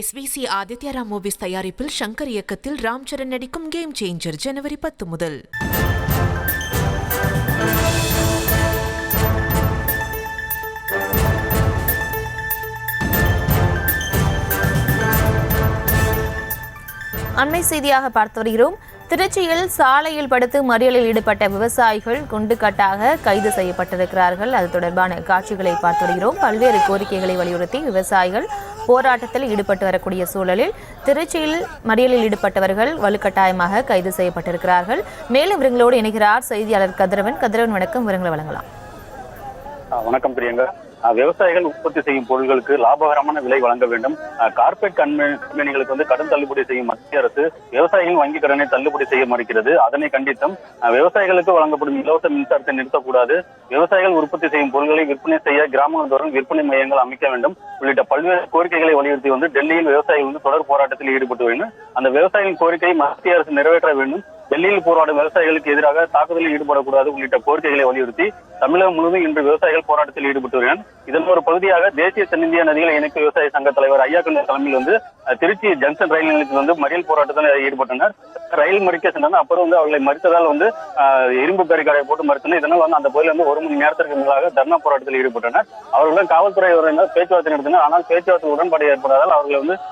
SVC Aditya Ram movies தயாரிப்பில் ஷங்கர் இயக்கத்தில் ராம் சரண் நடிக்கும் கேம் சேஞ்சர் ஜனவரி 10 முதல். அண்மை செய்தியாக பார்த்து வருகிறோம். திருச்சியில் சாலையில் படுத்து மறியலில் ஈடுபட்ட விவசாயிகள் குண்டுக்கட்டாக கைது செய்யப்பட்டிருக்கிறார்கள். அது தொடர்பான காட்சிகளை பார்த்து வருகிறோம். பல்வேறு கோரிக்கைகளை வலியுறுத்தி விவசாயிகள் போராட்டத்தில் ஈடுபட்டு வரக்கூடிய சூழலில் திருச்சியில் மறியலில் ஈடுபட்டவர்கள் வலுக்கட்டாயமாக கைது செய்யப்பட்டிருக்கிறார்கள். மேலும் விவரங்களோடு இணைகிறார் செய்தியாளர் கதிரவன். வணக்கம், விவரங்களை வழங்கலாம். வணக்கம் பிரியங்கா. விவசாயிகள் உற்பத்தி செய்யும் பொருட்களுக்கு லாபகரமான விலை வழங்க வேண்டும். கார்பரேட் கம்பெனிகளுக்கு கடன் தள்ளுபடி செய்யும் மத்திய அரசு விவசாயிகளின் வங்கி கடனை தள்ளுபடி செய்ய மறுக்கிறது. அதனை கண்டித்தும் விவசாயிகளுக்கு வழங்கப்படும் இலவச மின்சாரத்தை நிறுத்தக்கூடாது, விவசாயிகள் உற்பத்தி செய்யும் பொருட்களை விற்பனை செய்ய கிராமங்கள் தோறும் விற்பனை மையங்கள் அமைக்க வேண்டும் உள்ளிட்ட பல்வேறு கோரிக்கைகளை வலியுறுத்தி டெல்லியில் விவசாயிகள் தொடர் போராட்டத்தில் ஈடுபட்டு வேண்டும். அந்த விவசாயிகளின் கோரிக்கை மத்திய அரசு நிறைவேற்ற வேண்டும். டெல்லியில் போராடும் விவசாயிகளுக்கு எதிராக தாக்குதலில் ஈடுபடக்கூடாது உள்ளிட்ட கோரிக்கைகளை வலியுறுத்தி தமிழகம் முழுவதும் இன்று விவசாயிகள் போராட்டத்தில் ஈடுபட்டு வருகிறார். இதன் ஒரு பகுதியாக தேசிய தென்னிந்திய நதிகளை இணைப்பு விவசாய சங்க தலைவர் ஐயாக்கண்ணு தலைமையில் திருச்சி ஜங்ஷன் ரயில் நிலையத்தில் மறியல் போராட்டத்தில் ஈடுபட்டனர். ரயில் மறிக்க சென்றனர். அப்புறம் அவர்களை மறித்ததால் இரும்பு பேரிகார்டை போட்டு மறுத்தனர். இதனால் அந்த பகுதியில் 1 மணி நேரத்திற்கு மேலாக தர்ணா போராட்டத்தில் ஈடுபட்டனர். அவர்களுடன் காவல்துறை பேச்சுவார்த்தை நடத்தினர். ஆனால் பேச்சுவார்த்தை உடன்பாடு ஏற்படாதால் அவர்கள்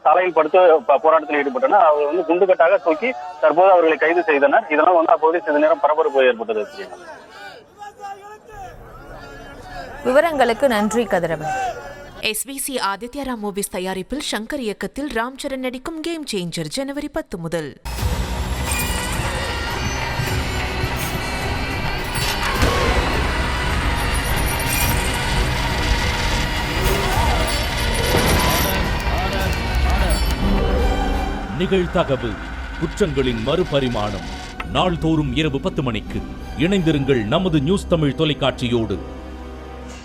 சாலையில் படுத்து போராட்டத்தில் ஈடுபட்டனர். அவர்கள் குண்டுகட்டாக தூக்கி தற்போது அவர்களை கைது செய்தனர். இதனால் அப்போது சிறிது நேரம் பரபரப்பு ஏற்பட்டது. விவரங்களுக்கு நன்றி கதிரவன். SVC ஆதித்யா ராம் மூவிஸ் தயாரிப்பில் ஷங்கர் இயக்கத்தில் ராம் சரண் நடிக்கும் கேம் சேஞ்சர் ஜனவரி 10 முதல். நிகழ்தகவு குற்றங்களின் மறுபரிமாணம் நாள்தோறும் இரவு 10 மணிக்கு இணைந்திருங்கள் நமது நியூஸ் தமிழ் தொலைக்காட்சியோடு.